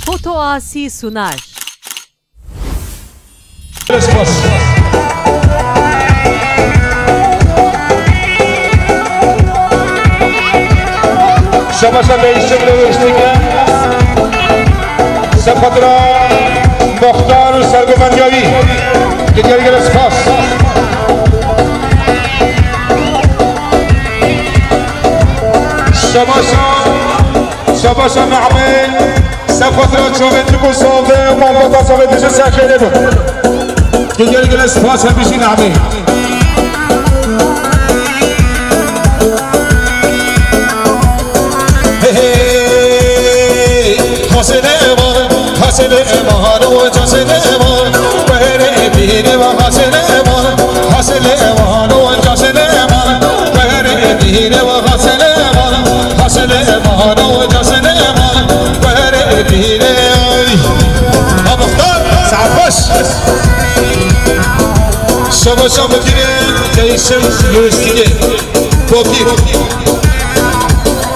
Foto Asi sunar. شباشا بیشتر نوشتیگه سپادرا مختار و سرگومنیاوی دیگر سپاس شباشا نعمه سپادرا چوبت بکن صوبه و مانباتا صوبه دیشه ساکره بود دیگر سپاس هم بیشی نعمه حسن امان و جسن امان بهر بیر و حسن امان حسن امان و جسن امان بهر بیر و حسن امان حسن امان و جسن امان بهر بیر مختار سعفش شما بگیره جیشم یوستیگه توپیر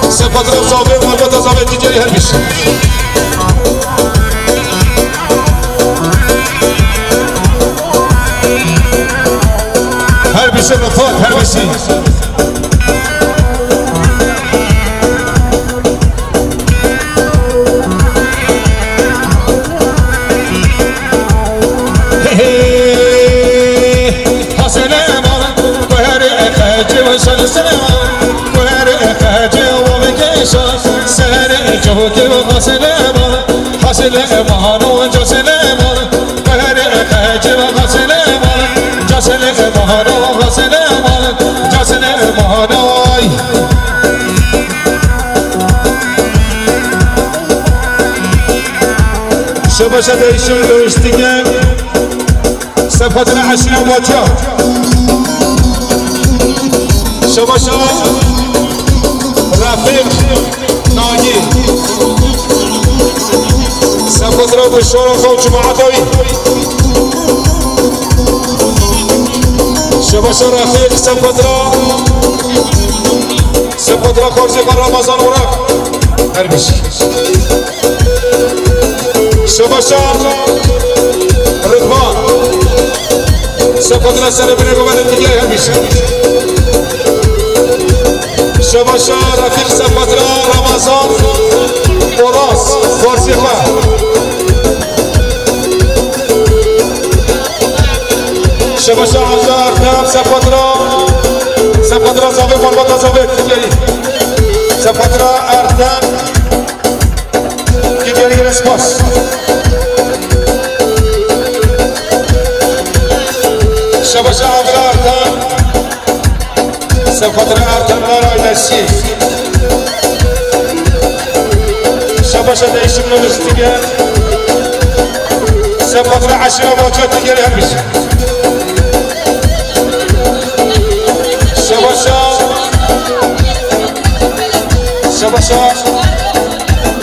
سپاد رو صابه مربط صابه دیگری هر بیشه هر بیشه رفاق هر بیشه حسن امان بهر اخاجه و شلسه بهر اخاجه و بکشا سهر جوکه و حسن امان حسن امان و جسن امان بهر اخاجه و حسن امان جسن امان و حسن امان جسن امان شباشا بیشون دوستیگه سپادر عشری و باتیا شباشا رفیق ناگی سپادر بشور و جماعتوی شباشا رفیق سپادر خورزی قرار رمضان ورق هر بیشی شباشا رضوان سپادر سر بینه ببنه دیگه همیشه شباشا رفیق سپادر رمضان اوراس خورزی خواه شباشا عزار نام سپادر زاوی مربط زاوی دیگری سپادر اردن دیگری رسپاس شباشا عبر اردن سپادر اردن رای نشی شباشا دیشم نوستیگه سپادر عشر واجات دیگری هم میشه شباشا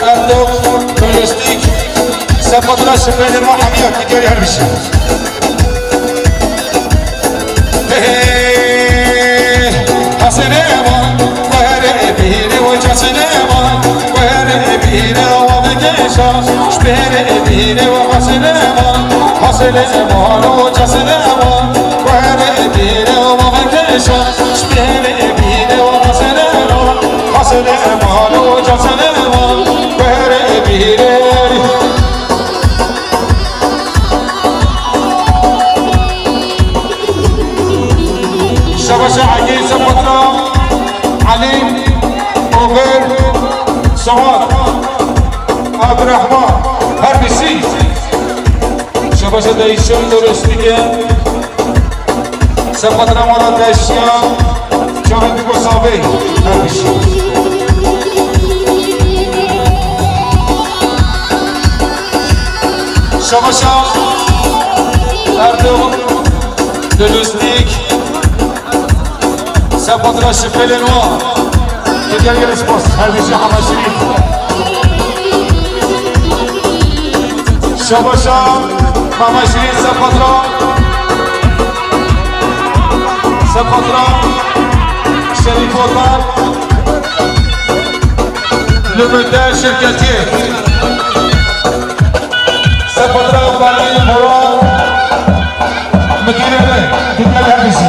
اردو نوستیگ سپادر شفیل ما حمیات دیگری هم میشه حسن امان بهر بیر و جسن امان بهر بیر و بکشا بهر بیر و حسن امان حسن امان و جسن امان بهر بیر و بکشا بهر بیر و حسن امان حسن امان و جسن امان بهر بیر شباشا عقيل سپادرا علي اوغر سعاد عبد الرحمن هر بیسی شباشا دیشم درستیگه سپادرا مالا دشیا چاوندی گسابه هر بیسی شباشا اردو درستیگ سپادر شفیل نوا دیگر اسپاس هر بیشه همه شریف شباشا همه شریف سپادر شریف وطن لبنده شرکتی فترة وبعدين مراد مدينة تتملها بشي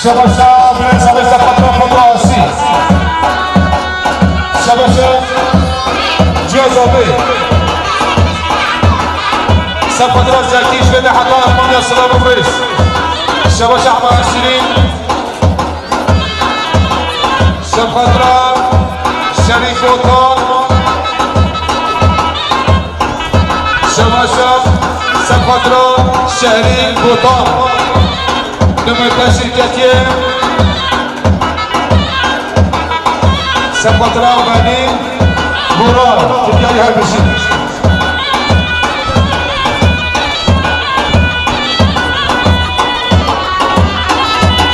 شبشة بنسبة فترة أسي شبشة جوزابي سفترة زكيش بدا حتى أمانيا سلام الرئيس شبشة 24 سفترة شريف وطان شبشة سفترة شهري وطان نمرة شركتين سفترة وبعدين مراد تجاري هالبشي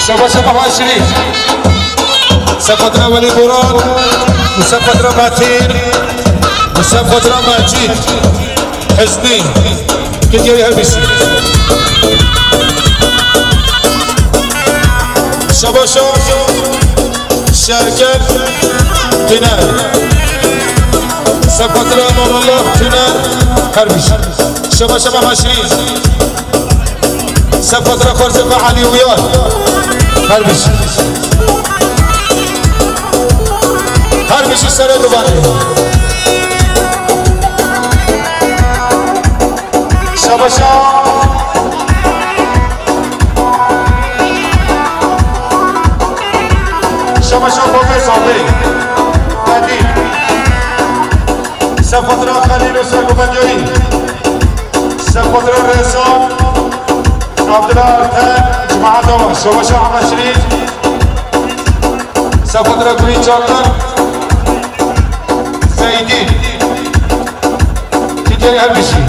شبشة 24 سفترة ولي مراد وسفترة ماتين وسفترة ماجيد حسني تجاري هالبشي شبشة شركة تنال سفترة نور الله تنال هربش شبشة 24 سفترة خرزة علي ويان هربش هربش السنة دوباره شبشة شبشة بوبي صوبي قديم سفترة خليل وسلم بنديري سفترة رئيسان عبد الله أرتان جماعة دوما شبشة 24 سفترة قريب جاكر زيدين تجاري هالبشي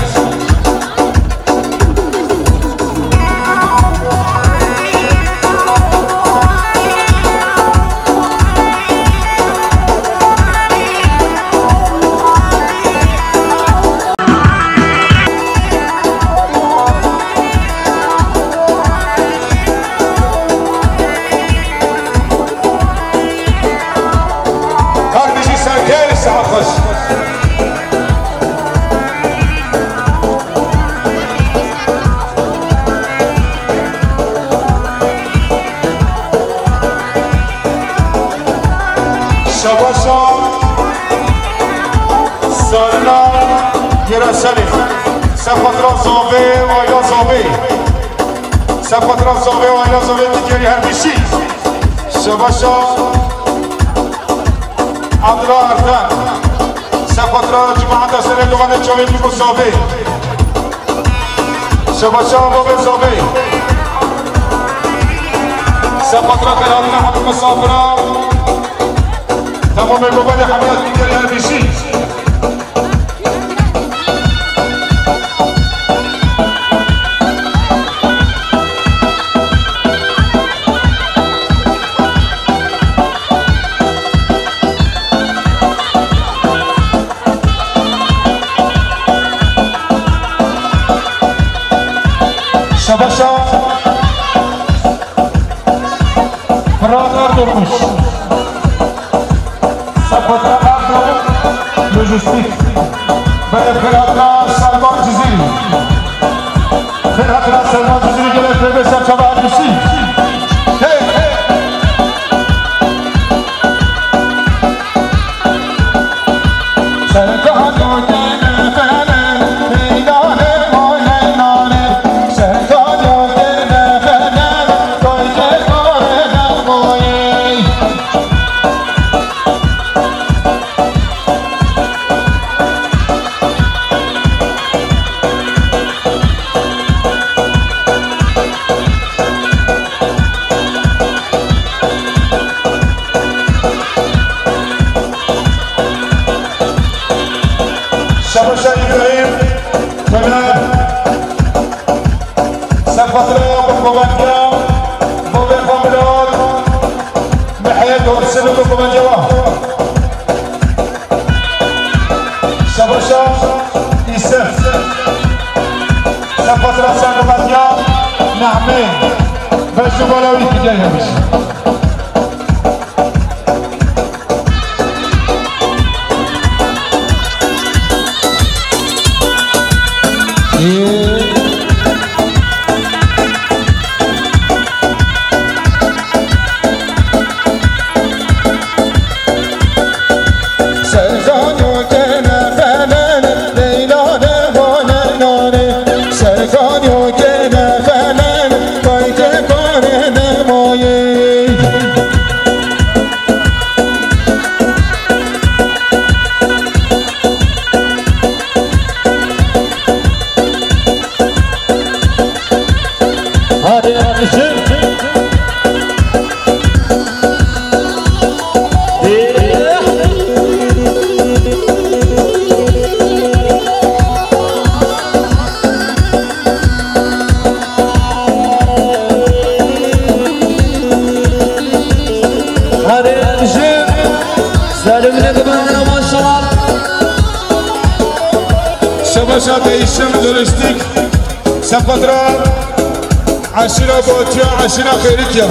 سفترة زوبي وإلى زوبي سفترة زوبي وإلى زوبي تجاري هربشي شبشة عبد الله أرتان سفترة جماعة سنة دوغانة جوين بكو زوبي شبشة بوبي زوبي سفترة كلامنا حب مسافرة تمام بوبي حملات تجاري هربشي شبشة فرادر durmuş سفترة أردو لوجستيك فرادر سلمان جزيري فرادر سلمان جزيري جلال فرادر سلمان جزيري شبشة إبراهيم تمام سفترة بكوبانجا بوبي خاملات بحياة ورسلة بكوبانجا شبشة إيسف سفترة سانكوبانجا نعمين بس ولاوي تجاهها بس شباشات ایشم درستیک سپترا عشرة بوتيا عشرة خيرتيا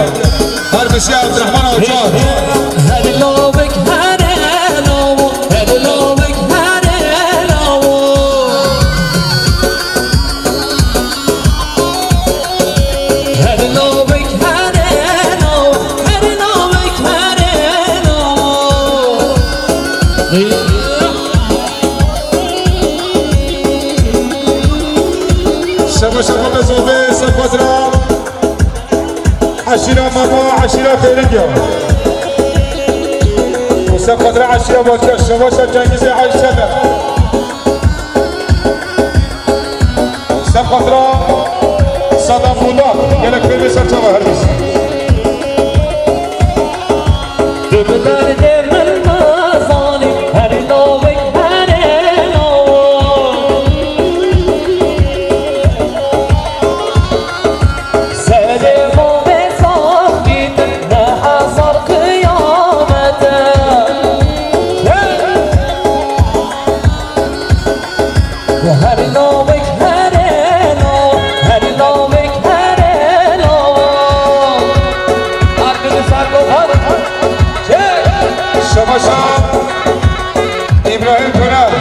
هر بشي عبد الرحمن اوجار هذه لوبك هذه لوبك هذه لوبك هذه لوبك هذه لوبك هذه لوبك هذه لوبك هذه لوبك شباب بزوبي سبترا عشرة ماما عشرة خيرية وسبترا عشرة بوتيا شباشة جنگيزي عايشة سبترا صدام الله يلك بيبي سرچوا هربس دبدار دم المظالم هر لوبك إبراهيم كنار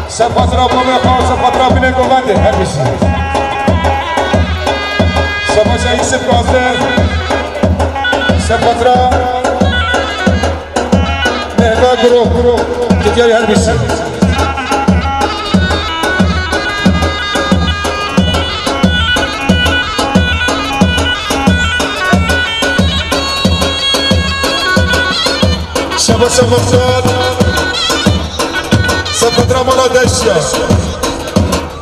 سبترا بومي خان سبترا بني قوانده هربسي شباشا يوسف قاصر سبترا مهبا گروه كتياري هربسي شباشا مفتاد سبترا مالا دشيا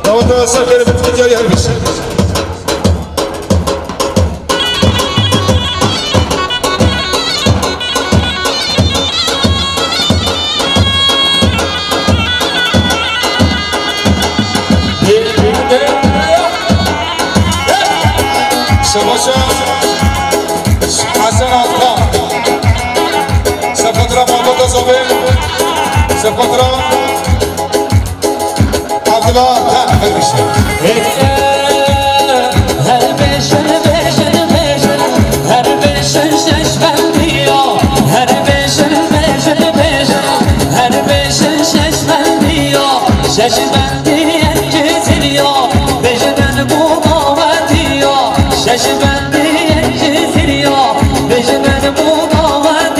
نواتا أسر خير بتكتياري هربسي شباشا حسن عطان سبترا محمد صبيح سبترا عبد الله هربسي هربشن بشن بشن هربشن ششبن بيا هربشن بشن بشن هربشن ششبن بيا ششبن ديان جزيريا بجنن بوغاواتيا ششبن ديان جزيريا بجنن بوغاواتيا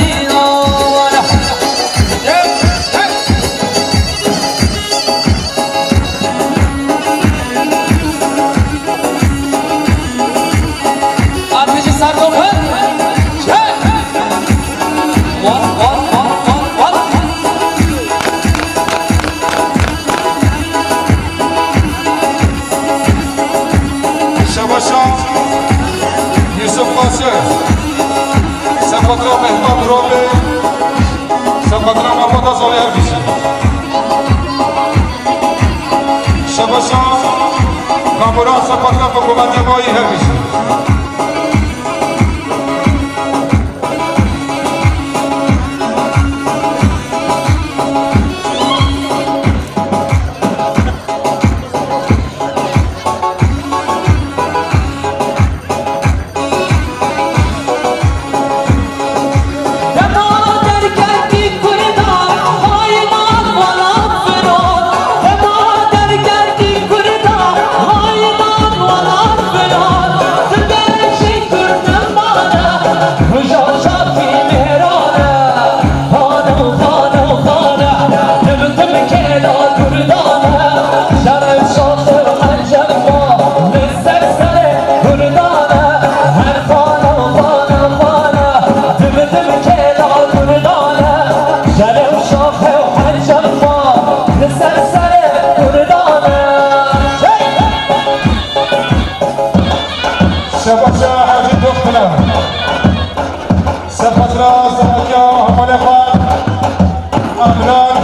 كاملان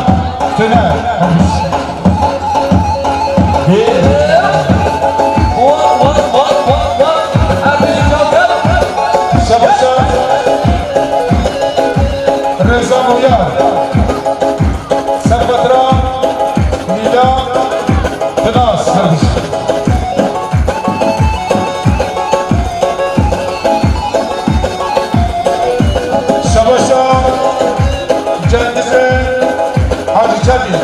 تنا شبشة رضا مويار سبترا ميلا تناس شبشة جندزة حاجي جدي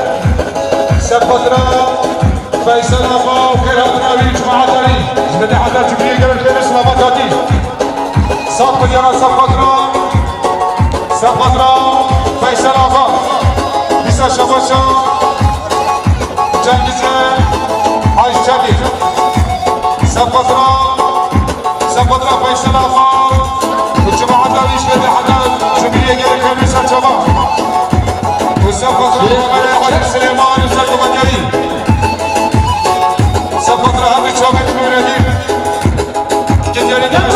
سبترا فيصل آقا وكرهت نبي جماعة داري جلدي حدا جبريل قبل كل اسمه بطاتي صف اليرا سبترا فيصل آقا بيسا شبشة جندزة حاجي جدي سبترا فيصل آقا وجماعة داري جلدي حدا جبريل قبل كل اسمه جماعة وسبترا حاجي سليمان وسلم بطاتي سبترا هذه شوفت مولدين كتير ناس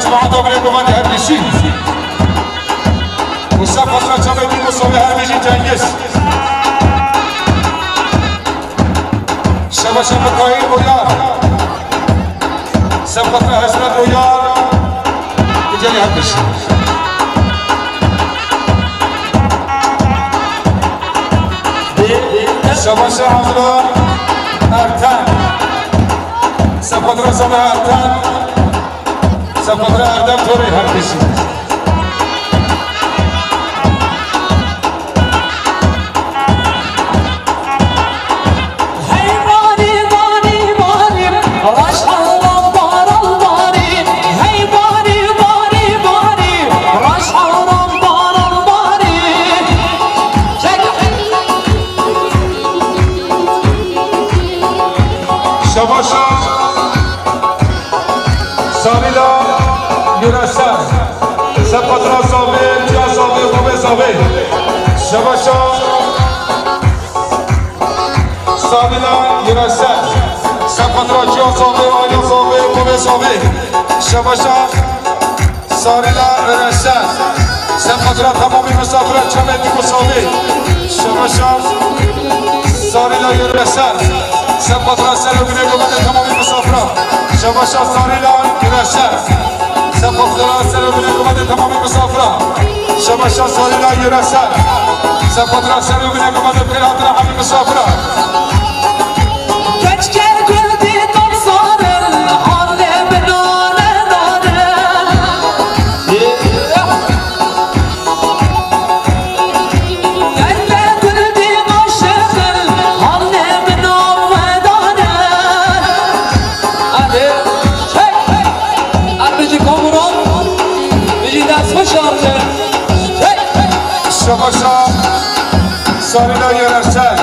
جماعة بلاد ومن هربشين وسافر شبابي مصابي هربشين جنجس شباب قايل ويار سافر حسنات ويار وجاي هربشين شباب عمران أرتان سافر سبع أرتان سبترا أردم توري هربشي هاي باني رش حرام بار الباري هاي باني رش حرام بار الباري شباشا ساليلا يرسل سبترا صابي جا صابي وبي صابي شباشا ساليلا يرسل سبترا جا صابي وبي صابي وبي صابي شباشا ساليلا يرسل سبترا تمامي مسافرة جمعت مصابي شباشا ساليلا يرسل سبترا سلوكنا قبل تمامي مسافرة شباشا ساليلا يرسل سبترا سلوكنا قبل تمامي مسافرة شباشا ساليلا يرسل سبترا سلوكنا قبل قراءة حبيب مسافرة شباشا ساليلا يرسل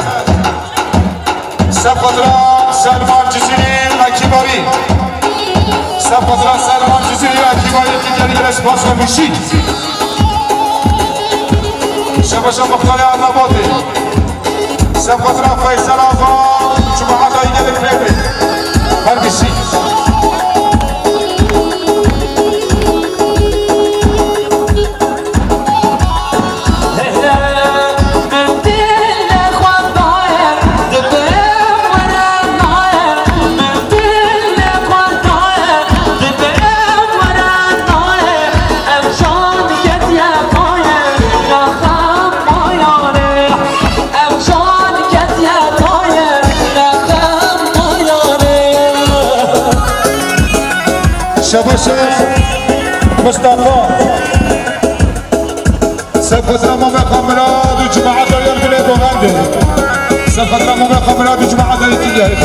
سبترا سلمان جزيري اكيباري سبترا سلمان جزيري اكيباري تجاري الاسباس ومشي شباشا مختار النباتي سبترا فيصل آقا جماعة داينة الكريمي هربشي شباشا مصطفى سفترة ما بخمرات وجماعة داير بلي بغندي سفترة ما بخمرات وجماعة داير تجاري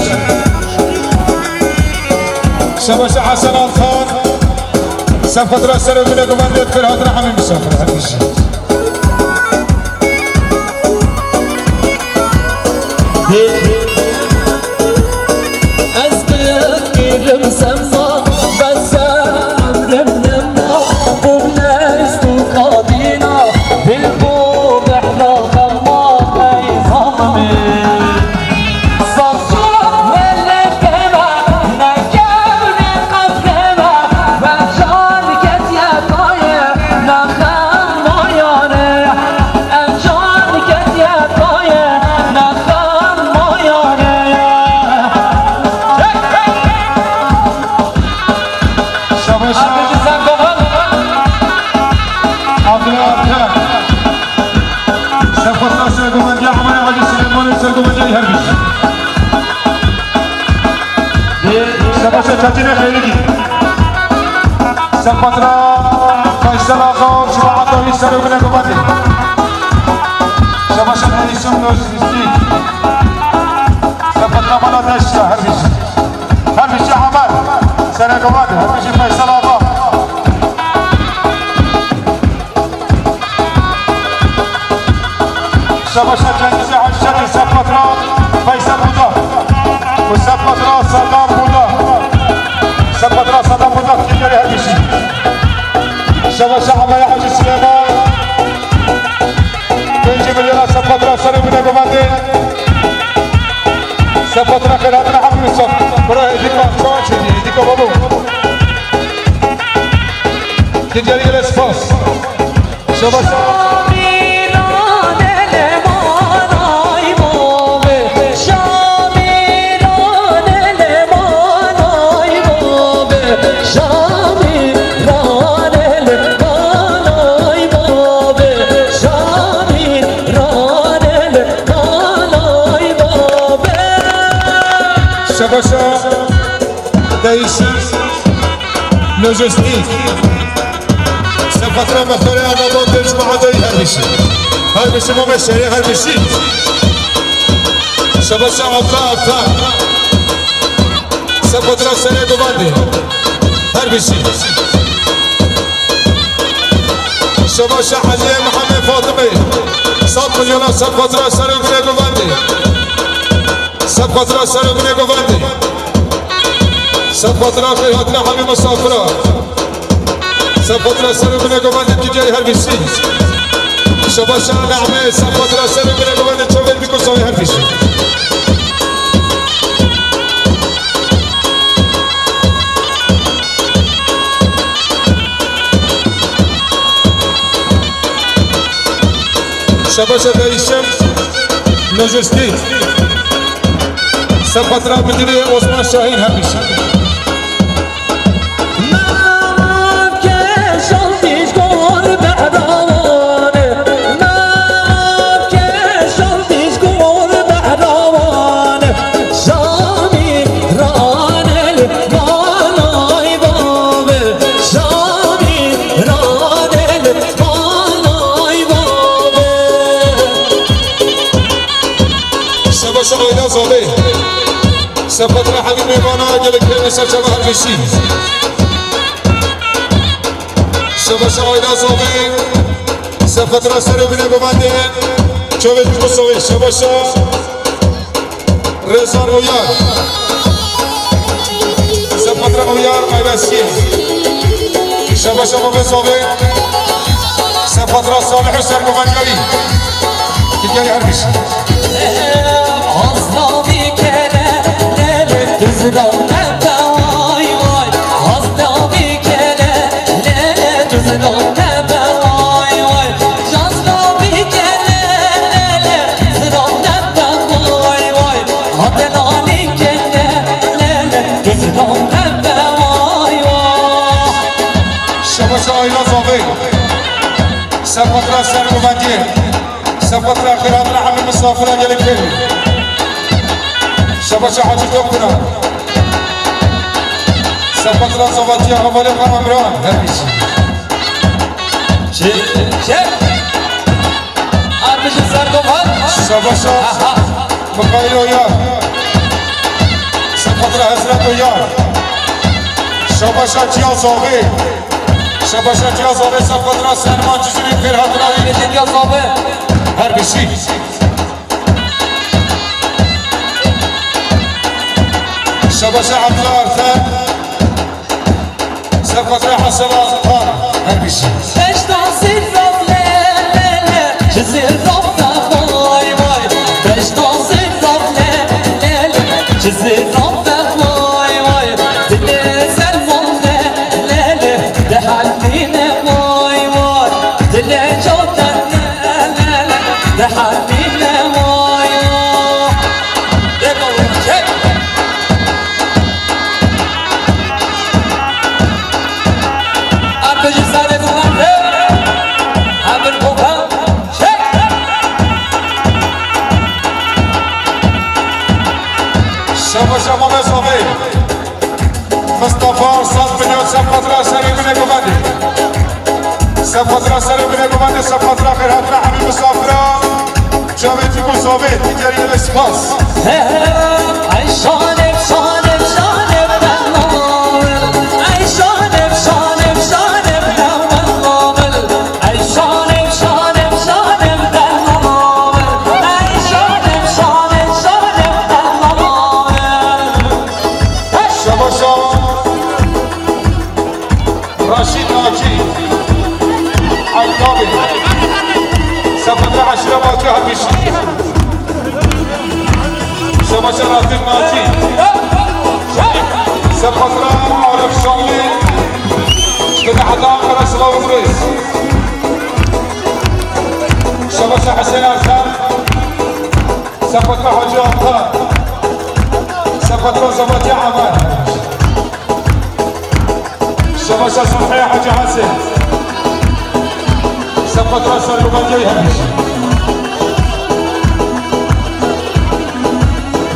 شباش حسن الخان سفترة سر بلي بغندي فرهاد رحمي مسافر هالمشي أزبط كيرم سما بس أمرم نما وبناس تقاضينا بالبوب إحنا خمار أي صفصوح ولا كما نكمل قفلما وجارك يا طايع نخم ميانه أجارك يا طايع نخم ميانه شباشا چاچینه خیلی کی سپاترا فیصل آقا شما عطایی سر بگنه گمانی شباشا خیلیشم نوشتی سپاترا مالا دشتا هر بیشی عمل سر گمانی هر بیشی فیصل آقا شباشا جنگیزی حشری سپاترا فیصل بودا و سپاترا صدام بودا سپاترا صدام بودا کیگری هر بیشی شباشا عمل حاجی سلیمان 5 میلیون سپاترا سر بینه گمانده سپاترا خیرات نحب میسان برای ایدیکا چوان چیدی ایدیکا بابو کیگری الاسپاس شباشا شباشا دايشي لوجستيك سفترة مختاري أنا بنتج مع داي هربشي ما بشري هربشي شباشا عطا سفترة سنة دوباندي هربشي شباشا علي محمد فاطمي 100 مليون سفترة سنة دوباندي سفترة سر بني گوندی سفترة خیراتنا همه مسافرا سفترة سر بني گوندی کی جای هر بیشی شباشا نعمه سفترة سر بني گوندی چوبل بیکو سوی هر بیشی شباشا دایشم لوجستیک سفترة مديرية عثمان شاهين همیشه شباشا آیدا زاده سفترة حبيب ميمانا جلك بين شباب هربشي شباشا آیدا زاده سفترة سر بینه گمانده چوبت بسوی شباشا رضا رویار سفترة رویار مایبسیه شباشا مبسوی سفترة صالح سر گمانگوی دیگری هربشی Aslanı kelelere düzdan tepe vay vay Aslanı kelelere düzdan tepe vay vay Aslanı kelelere düzdan tepe vay vay Aslanı kelelere düzdan tepe vay vay Şabasa ayla zavi Sefatra sergüvence Sefatra kıratına hamil misafira gelip verir شباشا حاجی دکترا سفترة صواتي حوالي قام عمران هربيشي چه شاباشا مقايل وياه سفطرة حضرت وياه شاباشا جيا زاوي شاباشا جيا زاوي سفطرة سلمان جزيري فرهاد راوي جيا زاوي هر بشي شاباشا عبد الله أرثان سفطرة حسن خان هر بشي جزير ربنا واي واي باش توصل ربنا جزير ربنا واي واي تنزل منا لا لا تحدينا واي واي تلا جودنا لا لا تحدينا واي واي أبدي زارد واحد أبدي بوها شاباشا ماما صافي مصطفى صاد بنيو سفطرة سري بن قبادي سفطرة سري بن قبادي سفطرة خير هاتنا حبيب مسافرة جاويد يقول صافي تجاري الاسباس أي شانب شانب شانب دلال أي شانب شانب شانب دلال أي شانب شانب شانب دلال أي شانب شانب شانب دلال شاباشا راشد ناجي عالطابي سفطرة عشرة باجي هبشي شاباشا راتب ناجي سفطرة عارف شغلي كده حضام رسول وبريس شاباشا حسين أرثان سفطرة حجي أمطار سفطرة زبطي عمال شاباشا صحيح حجي حسين سفطرة سلوبان جاي همشي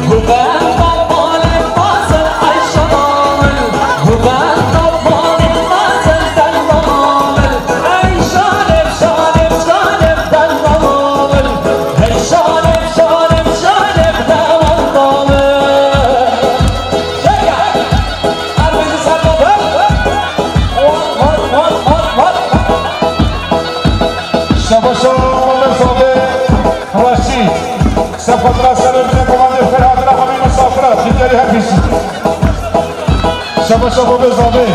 هبان طبال الفاصل أي شمال هبان طبال الفاصل دلال أي شانب شانب شانب دلال أي شانب شانب شانب دلال شجع أربع سنوات شاباشا ماما صافي رشيد سفطرة سري بن قبادي فرهاد راوي مسافرة تجاري هبشي شاباشا ماما صافي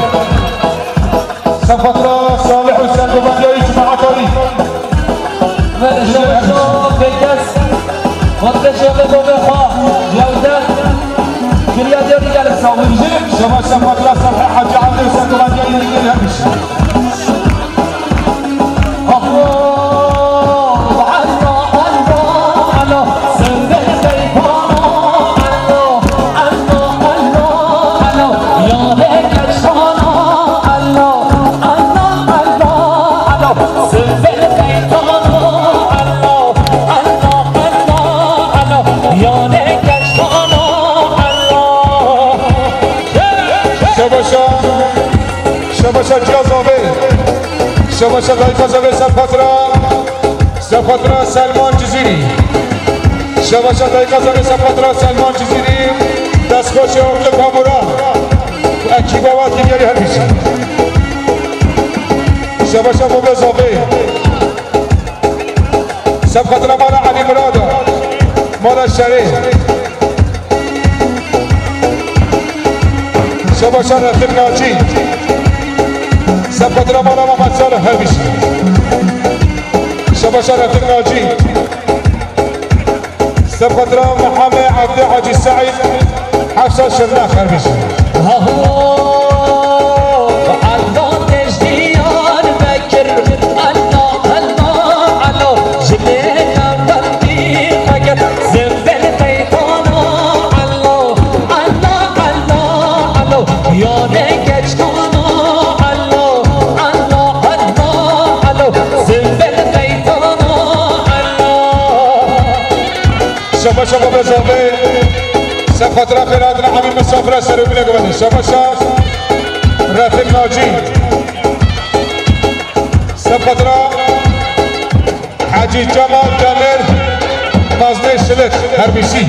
سفطرة صالح حسين قبادي اجماع طريق شو بيكس منتشر بوبخا جودة كريا ديري قال ساوي شاباشا فطرة صالح حجي عبد حسين قبادي تجاري هبشي شاباشا جيا زاوي شاباشا دايكا زاوي سفطرة سلمان جزيري شاباشا دايكا زاوي سفطرة سلمان جزيري دستخوش اغل کامورا اکیباوات دیگری همیشه شاباشا ماما زاوي سفطرة مالا علی مرادا مالا شریف شاباشا رفیق ناجی سفطرة مالا محمد صالح همیشه شاباشا رفیق ناجی سفطرة محمد عبد حاجي سعيد حفصة شرناخ همیشه شاباشا ماما زاوي سفطرة خيرات حبيب مسافرة سري بن قبادي شاباشا رفيق ناجي سفطرة حاجي جمال جميل نازده شلت هر بیشی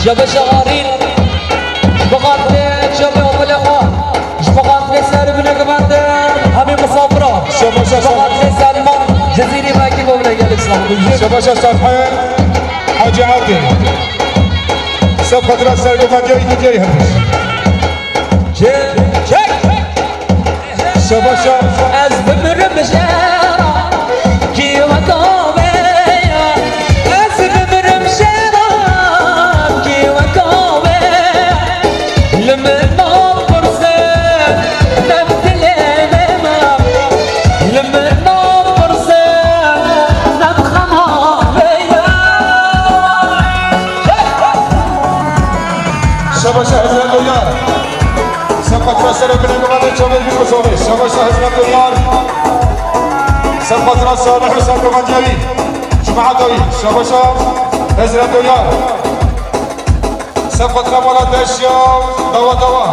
شب شغارين بغات شب يوم الأخوة بغات سر بن قبند همي مسافرة بغات سلمان جزيري باكي بولا قال الإسلام شباشا صفحة حاجي عاطي صفحة رأس سرقو مجاي تجاي هرش شباشا از بمرم بشارة كي وكوبي از بمرم شارة كي وكوبي لمن ما فرسان نبتلي بما لمن ما فرسان نبخنا بيا شباشا حزن الدنيا صفحة رأس سرقو مجاي شباشا بيكوسومي شباشا حزن الدنيا صفحة رأس سرقو مجاي جماعة دوي شباشا حزن الدنيا صفحة رمولات اشياء دوا دوا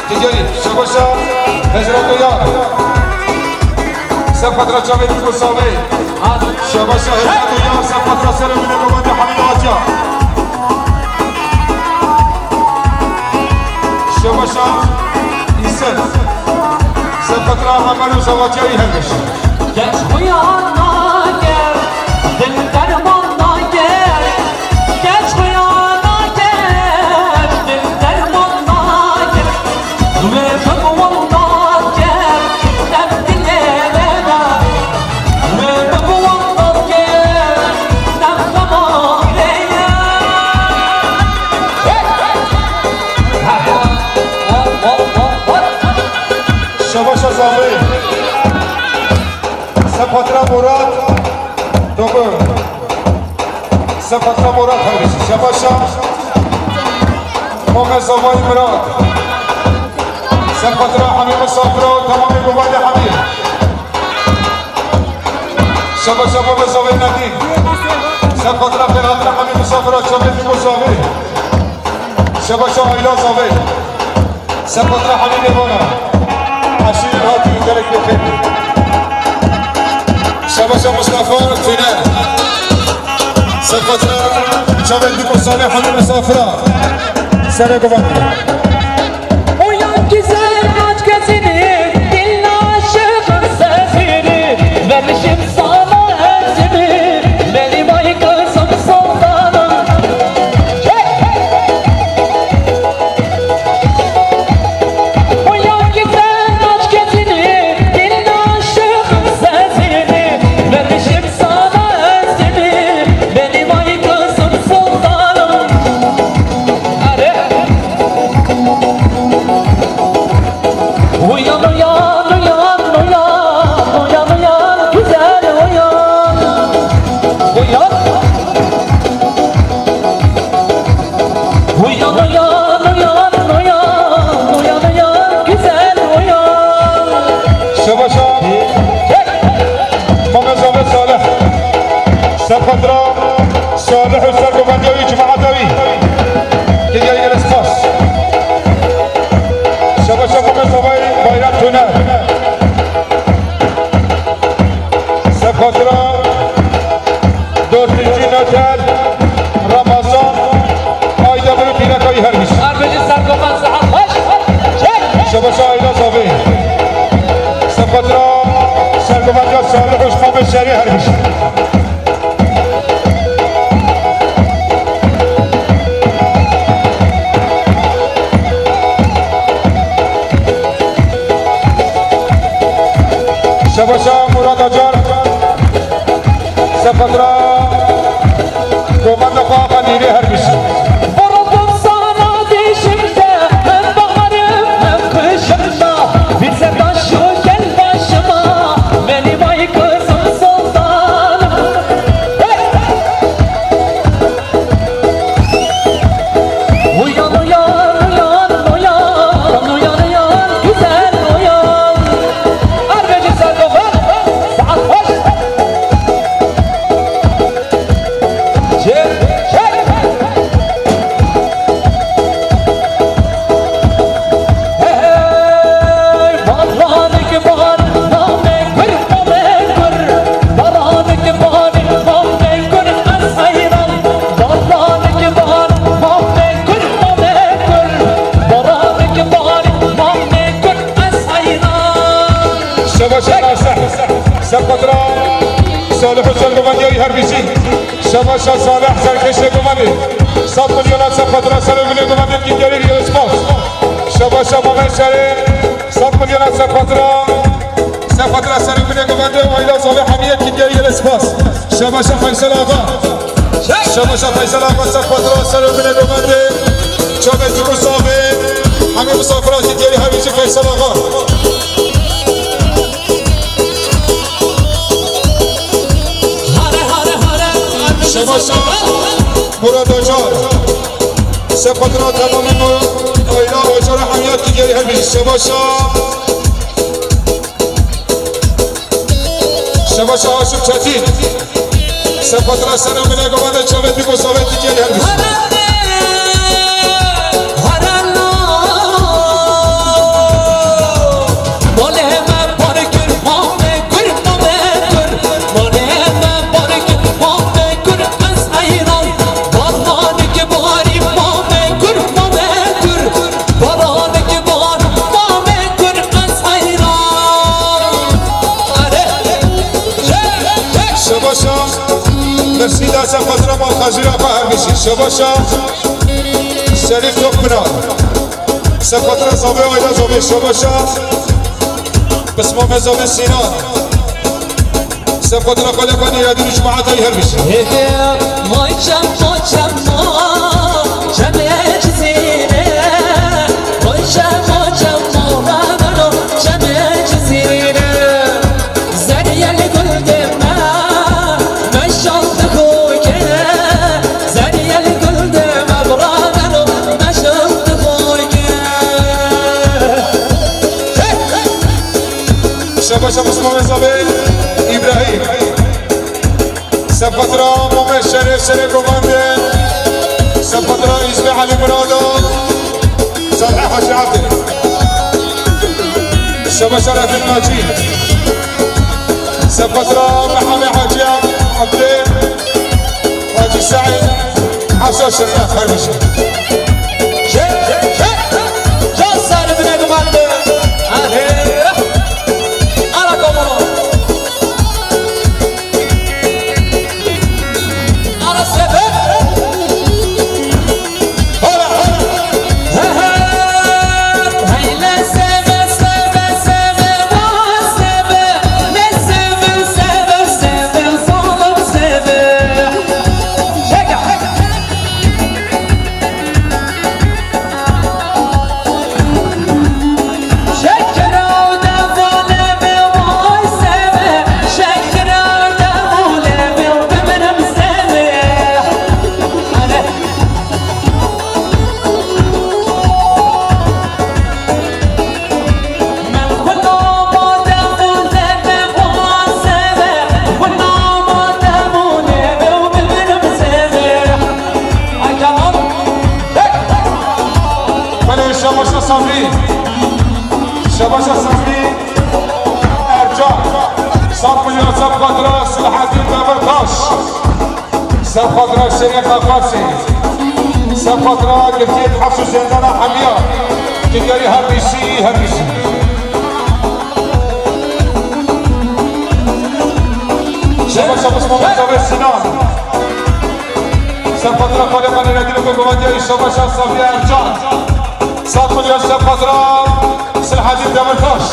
تجاري شباشا حزن الدنيا صفحة رأس سرقو بيكوسومي شباشا حزن الدنيا صفحة رأس سرقو مجاي حميد آجا شباشا إنسان سبترا همانو زواجي هرش Geç uyana gel, dil dermanına gel. Geç uyana gel, dil dermanına gel. Ve babamdan gel, dert dilememe. Ve babamdan gel, dert zaman eyle. شباشا زاوی سپاترا مراد دوبه سپاترا مراد هرش شباشا موقع زاوی مراد سپاترا حمیم صافرا و تمام گواد حمیم شباشا موقع زاوی ندیم سپاترا فراترا حمیم صافرا چوبه دیگو زاوی شباشا آیلا زاوی سپاترا حمیم بانا عشير هاتي يدرك بخير شباشا مصطفى تنال سفترة شباب ديكو صالح حميم صافرة سرق بطل Uyan güzel kaç gözünü, dilin aşık sesini. Vermişim sana hepsini, benim ay kızım sultanım. Uyan güzel kaç gözünü, dilin aşık sesini. Vermişim sana hepsini, benim ay kızım sultanım. Uyan uyan uyan uyan uyan uyan güzel uyan uyan uyan uyan uyan uyan uyan uyan güzel uyan شباشا مغزوة صالح سفترة صالح وسرق بطل جماعة دوي كي جاي الاسفاس شباشا مغزوة بايران تنال سفترة دورتيجي نوتل رمضان آيدا برو تيركوي هرمش Arbeci sarkoman saat baş شباشا آيدا صافي سفترة سرق بطل صالح وشمام الشاري هرمش شباشا مراد اجار سفترة قومند خواه قدیری هر بیشی Vuruldum sana dişimde, hem baharım hem kışımda. Bir sevdaşı gel başıma, benim ay kızım sultanım. Uyan uyan uyan uyan uyan uyan güzel uyan. Arbeci sarkoman saat baş شباشا ناسح سقطرا صالح حسين قمانية هربيسي شباشا صالح سركش قماني 100 مليون سقطرا سلومين قمانية كيجري الاسماس شباشا مامن شري 100 مليون سقطرا سلومين قمانية وإلى صالح حمية كيجري الاسماس شباشا فيصل آقا شباشا فيصل آقا سقطرا سلومين قمانية شباشا مصافي همه مسافرات كيجري هربيسي فيصل آقا شباشا مراد آجار سپاترا تمام ایلا آجار حمیات دیگری هر بیشی شباشا آشوب چتین سپاترا سلام نگوانده چاوت بیگو ساوت دیگری هر بیشی مرسیدا سپاترا با خجیرا با هر بیشی شباشا شریف دکمنا سپاترا زابه و ایلا زابه شباشا بسمام زابه سینان سپاترا قلقانی یادی جماعت های هر بیشی مایچم جمعه جزیره مایچم مورانو جمعه جزیره زریل گلده شباشا مسلم زابه ابراهیم سپاترا مومن شریف سر گوانده سپاترا اسم علی مرادو صالح حاجی عبدی شباشا رفیق ناجی سپاترا محمد حاجی عبدی حاجی سعید حسن شرف خرمشی جان سال بن گوانده شباشا صبري ارجع صف مليون صف خضراء سلحاتي دبرتاش صف خضراء شريف قاسي صف خضراء قلتي حفص زندنا حمية تجاري هربيسي شباشا مسموم زاوية سنان صف خضراء خالقاني نديلكم بمديري شباشا صبري ارجع صف مليون صف خضراء سلحاتي دبرتاش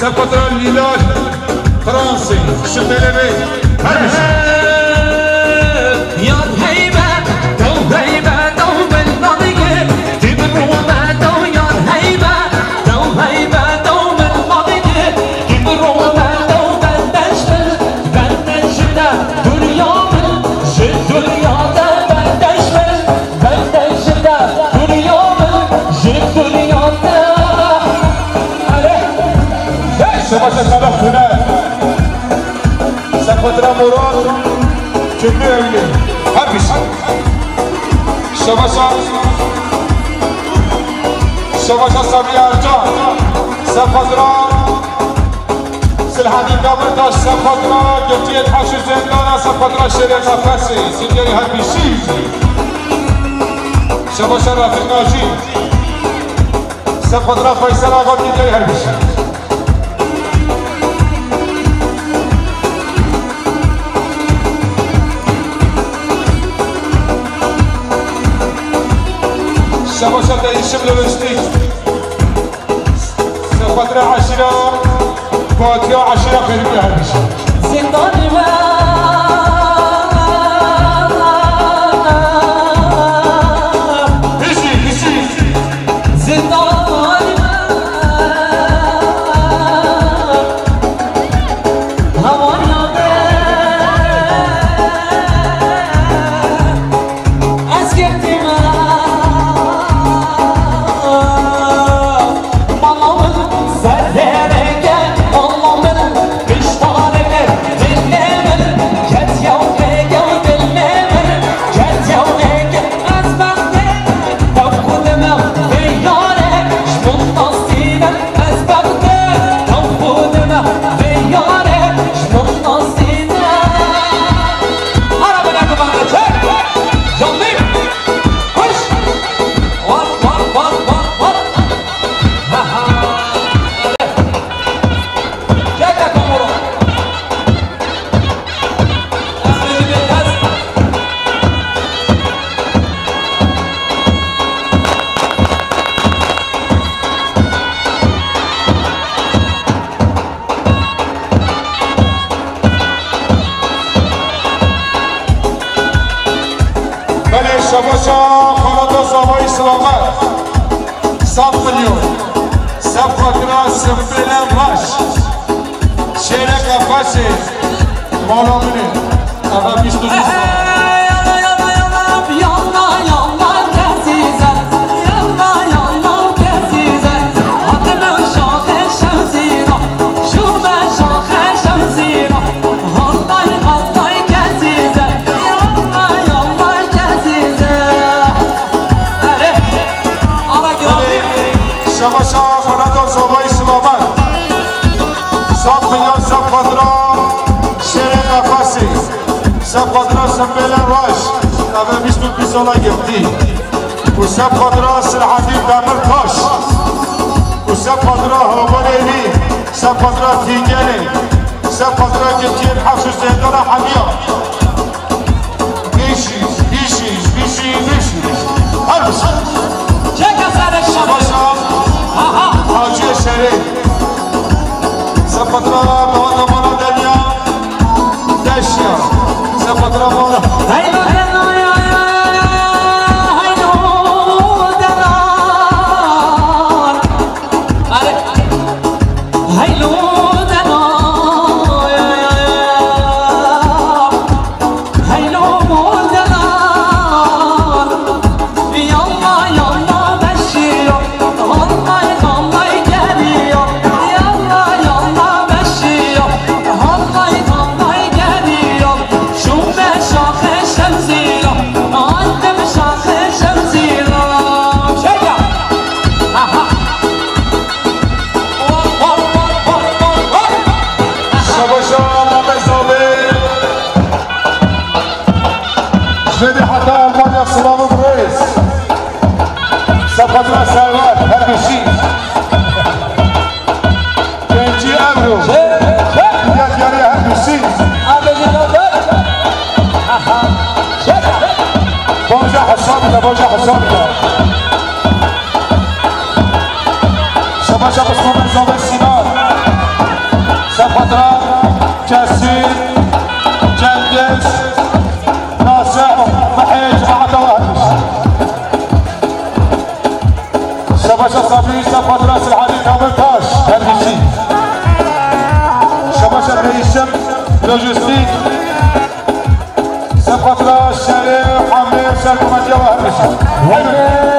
سقط الهلال فرنسي شمال هرمش كله أولي هربش شباشا صبي أرجان سفدرا سلحاني دابرداش سفدرا قلتيت حاشو زندانا سفدرا شريك أفاسي سيديري هربشي شباشا رافق ناجي سفدرا فيصل آقا سيديري هربشي شباشا دايشم لبشتي سفدرا عشرة فاتيا عشرة خير بها هربشي زندان ما شباشا خلاص زوای سلامت 100 میلیون سفاکرا سفلم باش شیرک افاسی مالا منی اما 22 شباشا خلاص زوای سلامت 100 میلیون سفاکرا شیرک افاسی سفاکرا سفلم باش اما 22 سالا گفتی وسفاكرا سلحاتي دامر كاش وسفاكرا هوبانيني سفاكرا تيجاني سفاكرا جتين حفظ زندانا حميا بيشي بيشي بيشي بيشي هربس شكا سارك شباشا حاجي الشريف سفاكرا موانا مانا دنيا داشيا سفاكرا مانا جدي حتى المانيا سلام بريس سفدرا سلوات هربشي كنجي امرو يا جاري هربشي بوجه حسابنا بوجه حسابنا شباشا بسمه زاوية سينار سفدرا كاسير جنجز شباشا صبي سفدرا سلحاني كامل تاش هربشي شباشا رئيسم لوجستيك سفدرا الشريف حميد سلمانيا وهربشي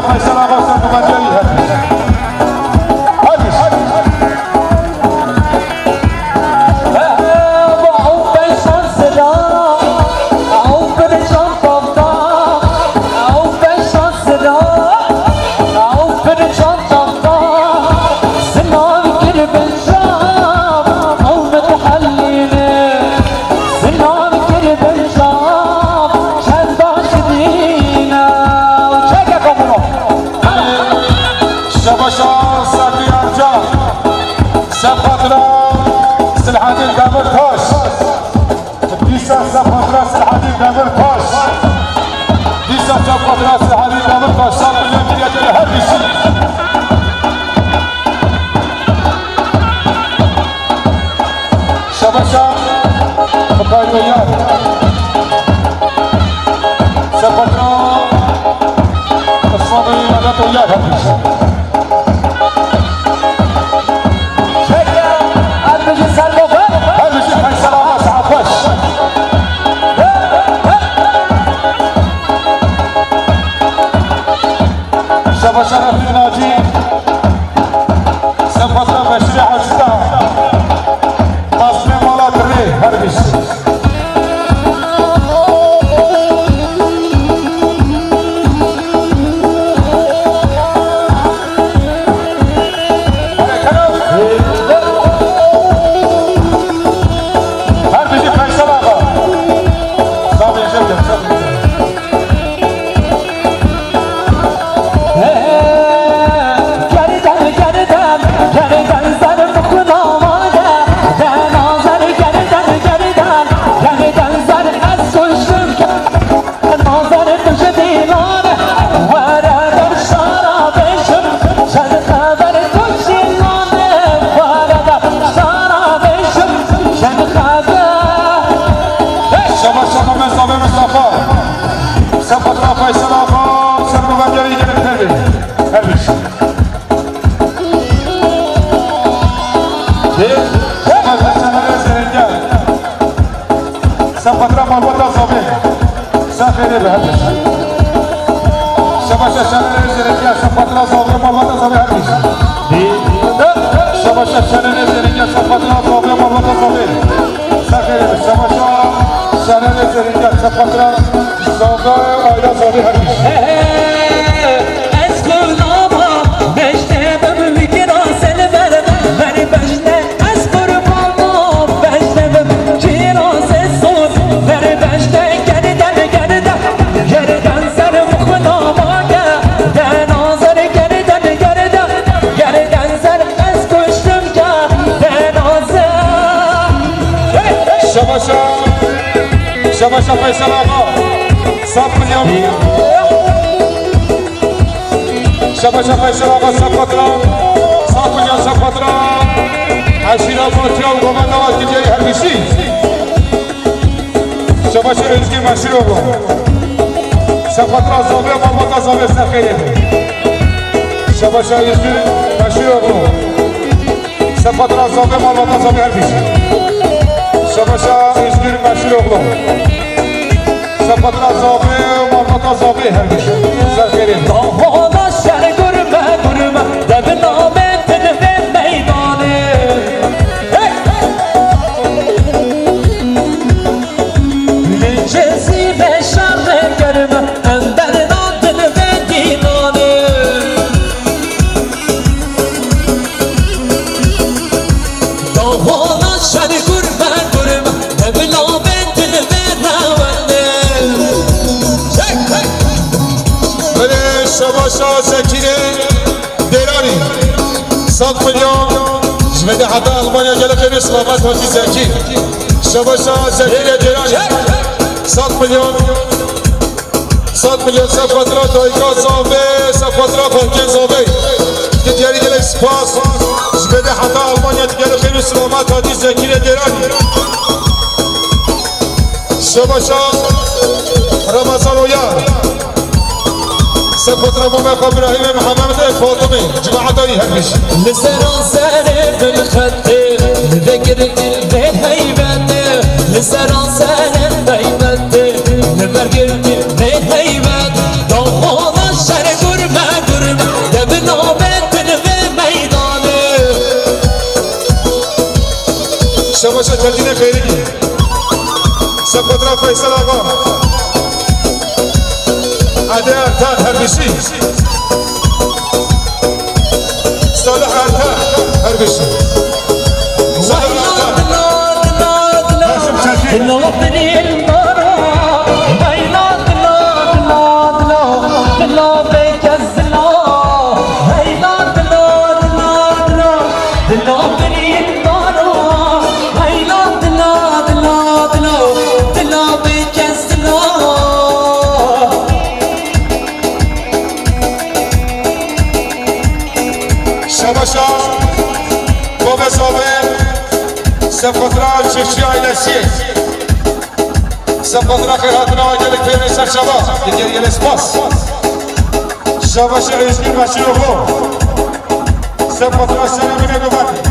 پاترا فیصل آقا سرمقدری شباشا فیصل آقا 100 میلیون شباشا فیصل آقا 100 میلیون 100 عشیره فاتیا و گمان نواز که جایی هرمیشی شباشا رزگی مشیر آقا 100 زابه و مالباتا زابه سخیره شباشا رزگی مشیر آقا 100 زابه و مالباتا زابه هرمیشی شباشا رزگی مشیر آقا سپاتنا زابه و مالباتا زابه هرمیشی سخیره داوانا شهر گرمه دب نامه تنه میدانه لنجزی به شهر گرمه اندر نادن به دیوانه داوانا شهر گرمه دب نامه تنه میدانه شباشا زکیره دیرانی 100 میلیون جمعه حتی آلمانیا گله خیلی سلامت حاجی زکی شباشا زکیره دیرانی 100 میلیون 100 کادرات دایکا زابه 100 کادرات خانکن زابه که دیاری گله سپاس جمعه حتی آلمانیا گله خیلی سلامت حاجی زکیره دیرانی شباشا رمضان و یار سپتر ممخ ابراهیم محمد فاطمه جماعتایی هرمیش لسران سر بالخطه لذكر البيت هيبته لسران سر هيبته لبرق البيت هيبته دوخونا الشر قربان جدید خیلی سپترا فیصل آقا عده ارتر هربشی صالح ارتر هربشی صالح ارتر هاشم چکی شباشا بابا صابر سفطرة شخشي عيلسي سفطرة خيراتنا وجلك فين سر شبا يجي يلسباس شباشا عزمي ماشي روحو سفطرة سنة من قبل